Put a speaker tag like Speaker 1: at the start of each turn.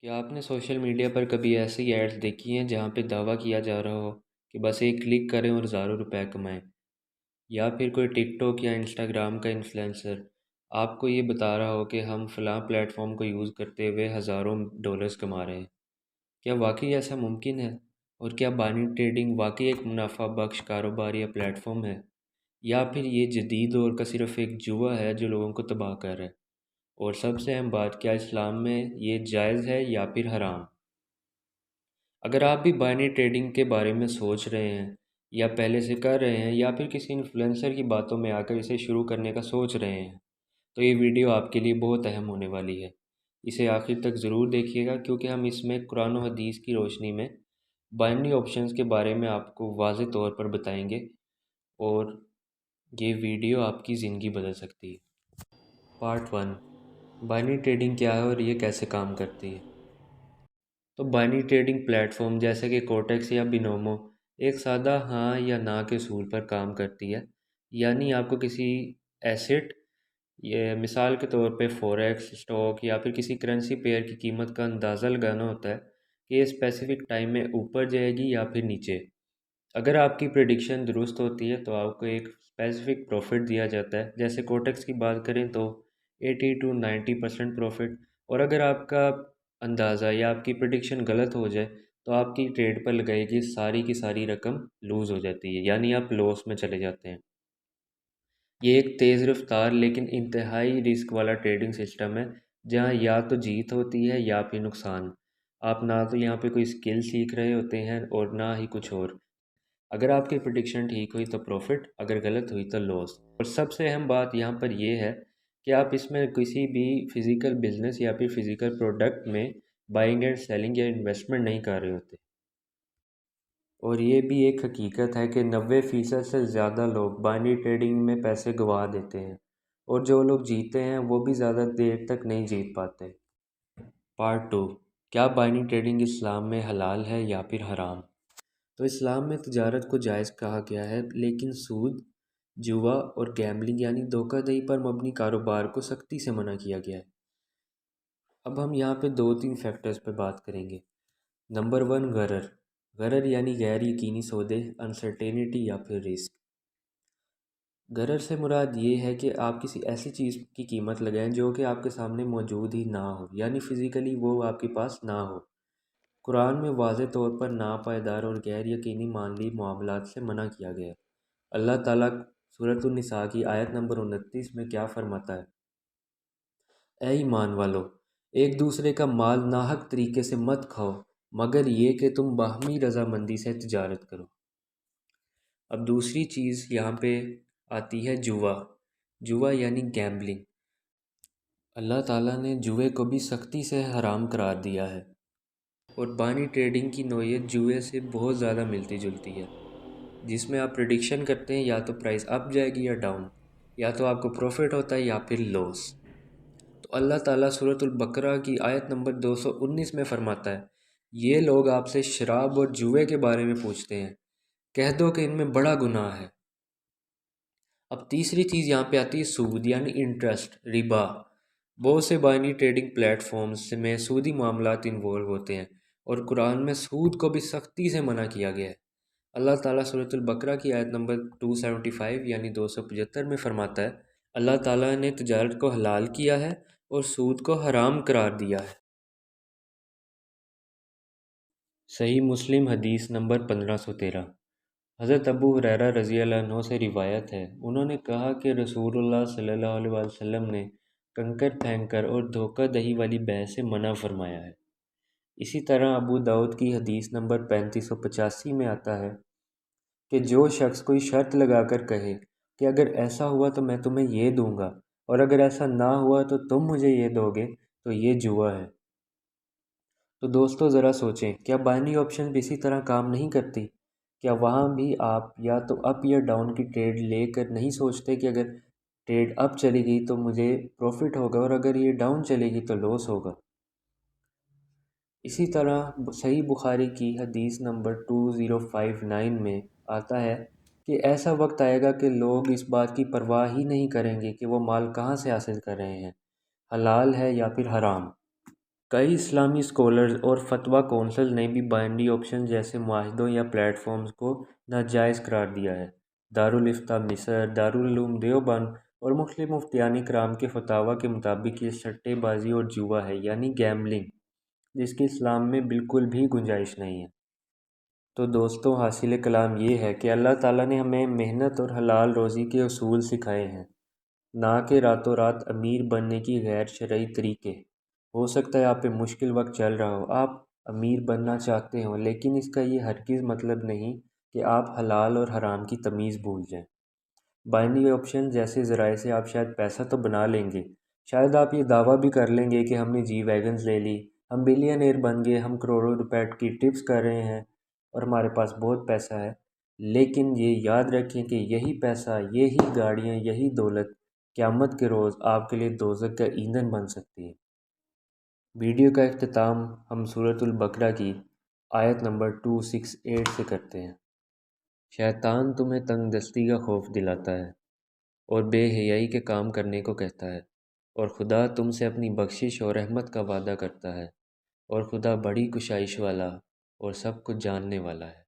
Speaker 1: क्या आपने social media पर कभी ऐसी एड्स देखी हैं जहाँ पे दावा किया जा रहा हो कि बस एक क्लिक करें और हज़ारों रुपए कमाएं? या फिर कोई टिकटॉक या इंस्टाग्राम का इन्फ्लुएंसर आपको ये बता रहा हो कि हम फ़लाँ प्लेटफॉर्म को यूज़ करते हुए हज़ारों डॉलर्स कमा रहे हैं? क्या वाकई ऐसा मुमकिन है? और क्या बाइनरी ट्रेडिंग वाकई एक मुनाफा बख्श कारोबार या प्लेटफॉर्म है? या फिर ये जदीद दौर का सिर्फ एक जुआ है जो लोगों को तबाह कर रहा है? और सबसे अहम बात, क्या इस्लाम में ये जायज़ है या फिर हराम? अगर आप भी बाइनरी ट्रेडिंग के बारे में सोच रहे हैं या पहले से कर रहे हैं या फिर किसी इन्फ्लुएंसर की बातों में आकर इसे शुरू करने का सोच रहे हैं, तो ये वीडियो आपके लिए बहुत अहम होने वाली है। इसे आखिर तक ज़रूर देखिएगा क्योंकि हम इसमें कुरान और हदीस की रोशनी में बाइनरी ऑप्शंस के बारे में आपको वाज़ेह तौर पर बताएंगे और ये वीडियो आपकी ज़िंदगी बदल सकती है। पार्ट वन, बाइनरी ट्रेडिंग क्या है और ये कैसे काम करती है। तो बाइनरी ट्रेडिंग प्लेटफॉर्म जैसे कि कोटेक्स या बिनोमो एक सादा हाँ या ना के असूल पर काम करती है। यानी आपको किसी एसेट, ये मिसाल के तौर पे फॉरेक्स स्टॉक या फिर किसी करेंसी पेयर की कीमत का अंदाज़ा लगाना होता है कि ये स्पेसिफिक टाइम में ऊपर जाएगी या फिर नीचे। अगर आपकी प्रेडिक्शन दुरुस्त होती है तो आपको एक स्पेसिफिक प्रॉफिट दिया जाता है। जैसे कोटेक्स की बात करें तो 80 to 90% प्रॉफिट। और अगर आपका अंदाज़ा या आपकी प्रेडिक्शन गलत हो जाए तो आपकी ट्रेड पर लगाई गई सारी की सारी रकम लूज़ हो जाती है, यानी आप लॉस में चले जाते हैं। ये एक तेज़ रफ्तार लेकिन इंतहाई रिस्क वाला ट्रेडिंग सिस्टम है जहाँ या तो जीत होती है या फिर नुकसान। आप ना तो यहाँ पे कोई स्किल सीख रहे होते हैं और ना ही कुछ और। अगर आपकी प्रिडिक्शन ठीक हुई तो प्रॉफिट, अगर गलत हुई तो लॉस। और सबसे अहम बात यहाँ पर यह है कि आप इसमें किसी भी फिज़िकल बिजनेस या फिर फिज़िकल प्रोडक्ट में बाइंग एंड सेलिंग या इन्वेस्टमेंट नहीं कर रहे होते। और ये भी एक हकीकत है कि 90% से ज़्यादा लोग बाइनरी ट्रेडिंग में पैसे गंवा देते हैं और जो लोग जीते हैं वो भी ज़्यादा देर तक नहीं जीत पाते। पार्ट टू, क्या बाइनरी ट्रेडिंग इस्लाम में हलाल है या फिर हराम? तो इस्लाम में तजारत को जायज़ कहा गया है, लेकिन सूद, जुआ और गैम्बलिंग यानी धोखाधड़ी पर मबनी कारोबार को सख्ती से मना किया गया है। अब हम यहाँ पे दो तीन फैक्टर्स पे बात करेंगे। Number one, गरर। गरर यानी गैर यकीनी सौदे, अनसर्टेनिटी या फिर रिस्क। गरर से मुराद ये है कि आप किसी ऐसी चीज़ की कीमत लगाएं जो कि आपके सामने मौजूद ही ना हो, यानी फ़िज़िकली वो आपके पास ना हो। कुरान में वाज़े तौर पर नापायदार और गैर यकीनी माली मामलात से मना किया गया है। अल्लाह ताला सूरत निसा की आयत नंबर 29 में क्या फरमाता है? ऐ ईमान वालो, एक दूसरे का माल नाहक तरीके से मत खाओ मगर ये कि तुम बाहमी रजामंदी से तिजारत करो। अब दूसरी चीज़ यहाँ पे आती है जुआ। जुआ यानी गैम्बलिंग। अल्लाह ताला ने जुए को भी सख्ती से हराम करार दिया है। और बानी ट्रेडिंग की नौयत जुए से बहुत ज़्यादा मिलती जुलती है, जिसमें आप प्रिडिक्शन करते हैं या तो प्राइस अप जाएगी या डाउन, या तो आपको प्रॉफिट होता है या फिर लॉस। तो अल्लाह ताला सूरतुल बकरा की आयत नंबर 219 में फरमाता है, ये लोग आपसे शराब और जुए के बारे में पूछते हैं, कह दो कि इनमें बड़ा गुनाह है। अब तीसरी चीज़ यहाँ पे आती है सूद यानी इंटरेस्ट, रिबा। बहुत से बाइनरी ट्रेडिंग प्लेटफॉर्म्स में सूदी मामलात इन्वॉल्व होते हैं और कुरान में सूद को भी सख्ती से मना किया गया है। अल्लाह ताला सूरतुल बकरा की आयत नंबर 275 यानी 275 में फरमाता है, अल्लाह ताला ने तजारत को हलाल किया है और सूद को हराम करार दिया है। सही मुस्लिम हदीस नंबर 1513। हज़रत अबू हुरैरा रज़ी अल्लाह अन्हो से रिवायत है, उन्होंने कहा कि रसूलुल्लाह सल्लल्लाहु अलैहि वसल्लम ने कंकर फेंककर और धोखाधड़ी वाली बहस से मना फरमाया है। इसी तरह अबू दाऊद की हदीस नंबर 3585 में आता है कि जो शख्स कोई शर्त लगाकर कहे कि अगर ऐसा हुआ तो मैं तुम्हें ये दूंगा और अगर ऐसा ना हुआ तो तुम मुझे ये दोगे, तो ये जुआ है। तो दोस्तों ज़रा सोचें, क्या बाइनरी ऑप्शन भी इसी तरह काम नहीं करती? क्या वहाँ भी आप या तो अप या डाउन की ट्रेड लेकर नहीं सोचते कि अगर ट्रेड अप चलेगी तो मुझे प्रॉफिट होगा और अगर ये डाउन चलेगी तो लॉस होगा? इसी तरह सही बुखारी की हदीस नंबर 2059 में आता है कि ऐसा वक्त आएगा कि लोग इस बात की परवाह ही नहीं करेंगे कि वो माल कहाँ से हासिल कर रहे हैं, हलाल है या फिर हराम। کئی اسلامی اسکالرز اور فتویٰ کونسل نے بھی بائنری آپشن جیسے معاہدوں یا پلیٹ فارمز کو ناجائز قرار دیا ہے۔ دارالافتاء مصر، دارالعلوم دیوبند اور مختلف مفتیان کرام کے فتاویٰ کے مطابق یہ سٹے بازی اور جوا ہے، یعنی گیمبلنگ، جس کی اسلام میں بالکل بھی گنجائش نہیں ہے۔ تو دوستو، حاصل کلام یہ ہے کہ اللہ تعالیٰ نے ہمیں محنت اور حلال روزی کے اصول سکھائے ہیں، نہ کہ راتوں رات امیر بننے کی غیر شرعی طریقے۔ ہو سکتا ہے آپ پہ مشکل وقت چل رہا ہو، آپ امیر بننا چاہتے ہو، لیکن اس کا یہ ہرگز مطلب نہیں کہ آپ حلال اور حرام کی تمیز بھول جائیں۔ بائنری آپشن جیسے ذرائع سے آپ شاید پیسہ تو بنا لیں گے، شاید آپ یہ دعویٰ بھی کر لیں گے کہ ہم نے جی ویگنز لے لی، ہم بلینئر بن گئے، ہم کروڑوں روپے کی ٹپس کر رہے ہیں اور ہمارے پاس بہت پیسہ ہے، لیکن یہ یاد رکھیں کہ یہی پیسہ، یہی گاڑیاں، یہی دولت قیامت کے روز آپ کے لیے دوزخ کا ایندھن بن سکتی ہے۔ ویڈیو کا اختتام ہم سورۃ البقرہ کی آیت نمبر 268 سے کرتے ہیں۔ شیطان تمہیں تنگ دستی کا خوف دلاتا ہے اور بے حیائی کے کام کرنے کو کہتا ہے، اور خدا تم سے اپنی بخشش اور رحمت کا وعدہ کرتا ہے، اور خدا بڑی کشائش والا اور سب کچھ جاننے والا ہے۔